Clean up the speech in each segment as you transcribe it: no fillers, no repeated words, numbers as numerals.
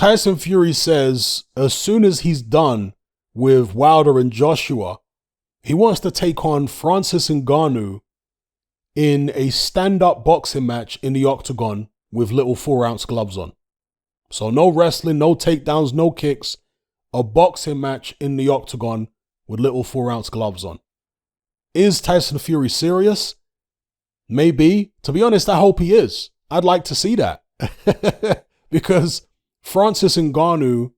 Tyson Fury says as soon as he's done with Wilder and Joshua, he wants to take on Francis Ngannou in a stand-up boxing match in the octagon with little 4-ounce gloves on. So no wrestling, no takedowns, no kicks. A boxing match in the octagon with little 4-ounce gloves on. Is Tyson Fury serious? Maybe. To be honest, I hope he is. I'd like to see that. Because Francis Ngannou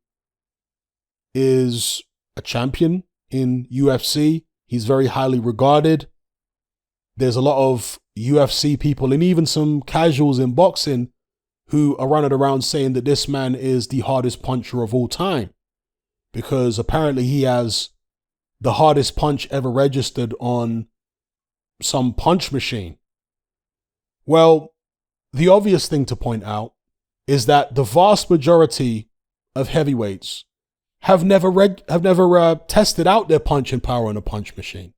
is a champion in UFC. He's very highly regarded. There's a lot of UFC people and even some casuals in boxing who are running around saying that this man is the hardest puncher of all time, because apparently he has the hardest punch ever registered on some punch machine. Well, the obvious thing to point out is that the vast majority of heavyweights have never tested out their punching power on a punch machine.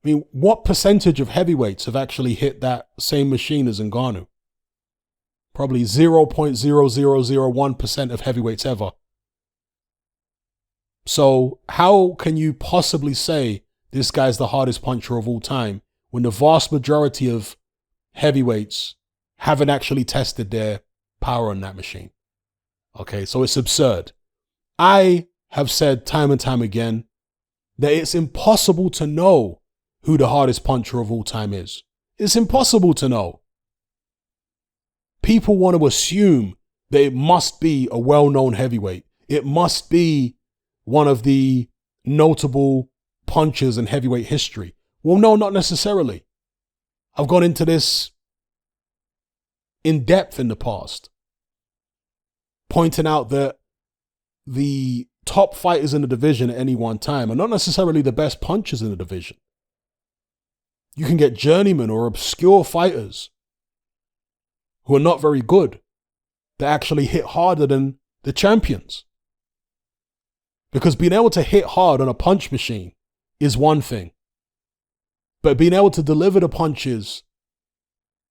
I mean, what percentage of heavyweights have actually hit that same machine as Ngannou? Probably 0.0001% of heavyweights ever. So how can you possibly say this guy's the hardest puncher of all time when the vast majority of heavyweights haven't actually tested their power on that machine? Okay, so it's absurd. I have said time and time again that it's impossible to know who the hardest puncher of all time is. It's impossible to know. People want to assume that it must be a well-known heavyweight. It must be one of the notable punchers in heavyweight history. Well, no, not necessarily. I've gone into this in depth in the past, pointing out that the top fighters in the division at any one time are not necessarily the best punchers in the division. You can get journeymen or obscure fighters who are not very good that actually hit harder than the champions. Because being able to hit hard on a punch machine is one thing, but being able to deliver the punches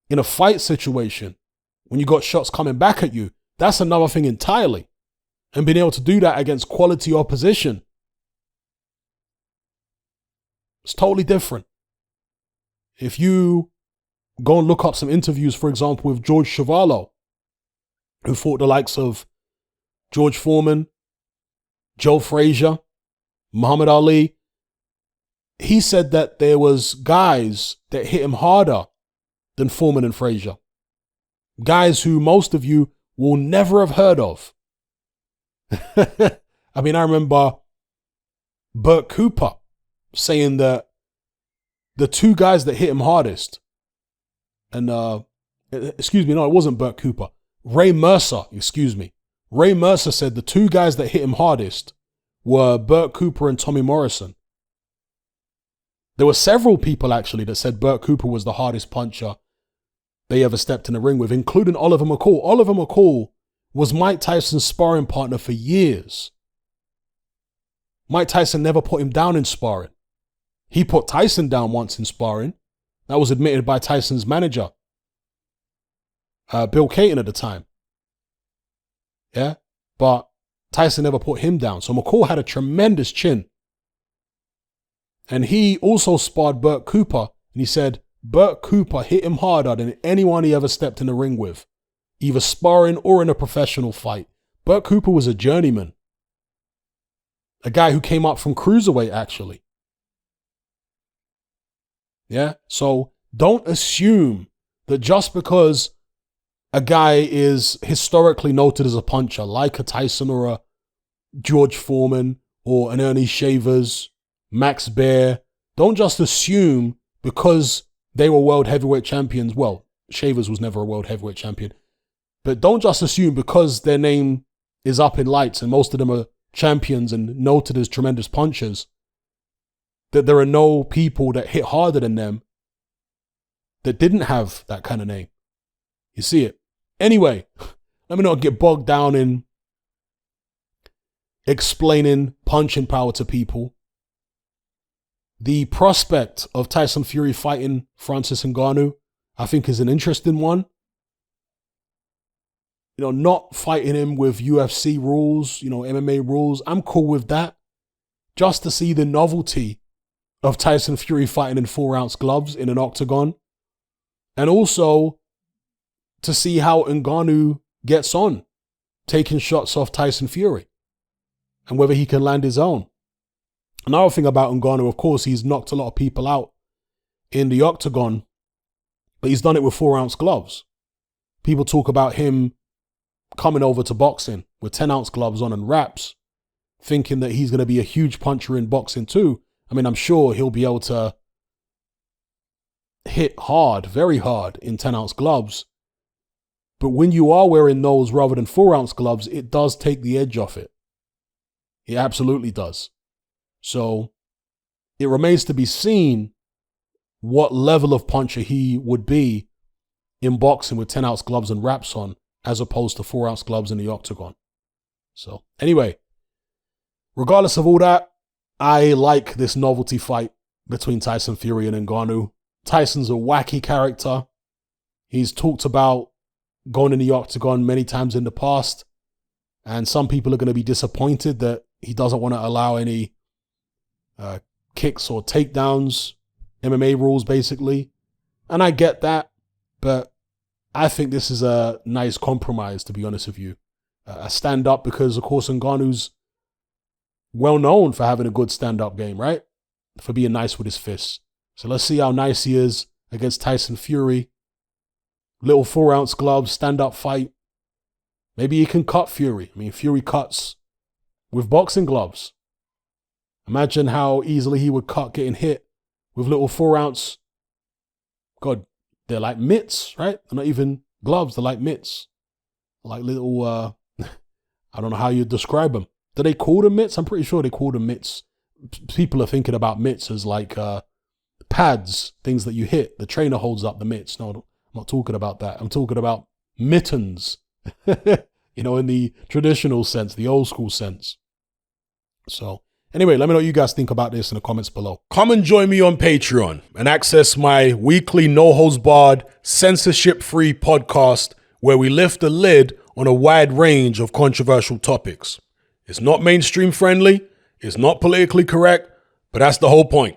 in a fight situation when you got shots coming back at you, that's another thing entirely. And being able to do that against quality opposition, it's totally different. If you go and look up some interviews, for example, with George Chuvalo, who fought the likes of George Foreman, Joe Frazier, Muhammad Ali, he said that there was guys that hit him harder than Foreman and Frazier. Guys who most of you will never have heard of. I mean, I remember Burt Cooper saying that the two guys that hit him hardest, and excuse me, no, it wasn't Burt Cooper. Ray Mercer, excuse me. Ray Mercer said the two guys that hit him hardest were Burt Cooper and Tommy Morrison. There were several people actually that said Burt Cooper was the hardest puncher they ever stepped in the ring with, including Oliver McCall. Oliver McCall was Mike Tyson's sparring partner for years. Mike Tyson never put him down in sparring. He put Tyson down once in sparring. That was admitted by Tyson's manager, Bill Caton at the time. Yeah, but Tyson never put him down. So McCall had a tremendous chin. And he also sparred Burt Cooper, and he said Burt Cooper hit him harder than anyone he ever stepped in the ring with, either sparring or in a professional fight. Burt Cooper was a journeyman. A guy who came up from cruiserweight, actually. Yeah, so don't assume that just because a guy is historically noted as a puncher, like a Tyson or a George Foreman or an Ernie Shavers, Max Baer, don't just assume because they were world heavyweight champions. Well, Shavers was never a world heavyweight champion. But don't just assume because their name is up in lights and most of them are champions and noted as tremendous punchers that there are no people that hit harder than them that didn't have that kind of name. You see it? Anyway, let me not get bogged down in explaining punching power to people. The prospect of Tyson Fury fighting Francis Ngannou, I think, is an interesting one. not fighting him with UFC rules, MMA rules. I'm cool with that. Just to see the novelty of Tyson Fury fighting in 4-ounce gloves in an octagon. And also to see how Ngannou gets on, taking shots off Tyson Fury. And whether he can land his own. Another thing about Ngannou, of course, he's knocked a lot of people out in the octagon, but he's done it with 4-ounce gloves. People talk about him coming over to boxing with 10-ounce gloves on and wraps, thinking that he's going to be a huge puncher in boxing too. I mean, I'm sure he'll be able to hit hard, very hard in 10-ounce gloves. But when you are wearing those rather than 4-ounce gloves, it does take the edge off it. It absolutely does. So it remains to be seen what level of puncher he would be in boxing with 10-ounce gloves and wraps on, as opposed to 4-ounce gloves in the octagon. So anyway, regardless of all that, I like this novelty fight between Tyson Fury and Ngannou. Tyson's a wacky character. He's talked about going in the octagon many times in the past, and some people are going to be disappointed that he doesn't want to allow any kicks or takedowns, MMA rules basically. And I get that, but I think this is a nice compromise, to be honest with you. A stand-up, because of course Ngannou's well known for having a good stand-up game, right? For being nice with his fists. So let's see how nice he is against Tyson Fury. Little 4-ounce gloves, stand-up fight. Maybe he can cut Fury. I mean, Fury cuts with boxing gloves. Imagine how easily he would cut getting hit with little 4-ounce. God, they're like mitts, right? They're not even gloves, they're like mitts. Like little, I don't know how you describe them. Do they call them mitts? I'm pretty sure they call them mitts. People are thinking about mitts as like pads, things that you hit. The trainer holds up the mitts. No, I'm not talking about that. I'm talking about mittens, in the traditional sense, the old school sense. So anyway, let me know what you guys think about this in the comments below. Come and join me on Patreon and access my weekly no-holds-barred, censorship-free podcast where we lift the lid on a wide range of controversial topics. It's not mainstream friendly, it's not politically correct, but that's the whole point.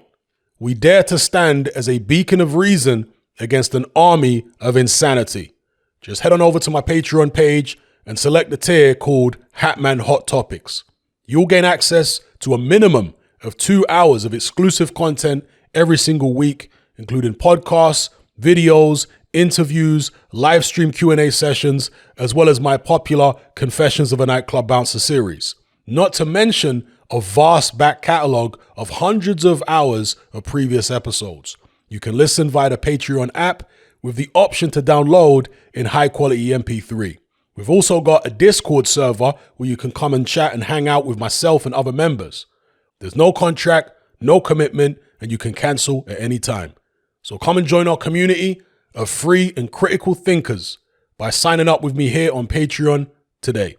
We dare to stand as a beacon of reason against an army of insanity. Just head on over to my Patreon page and select the tier called Hatman Hot Topics. You'll gain access to a minimum of 2 hours of exclusive content every single week, including podcasts, videos, interviews, live stream Q&A sessions, as well as my popular Confessions of a Nightclub Bouncer series. Not to mention a vast back catalog of hundreds of hours of previous episodes. You can listen via the Patreon app with the option to download in high quality MP3. We've also got a Discord server where you can come and chat and hang out with myself and other members. There's no contract, no commitment, and you can cancel at any time. So come and join our community of free and critical thinkers by signing up with me here on Patreon today.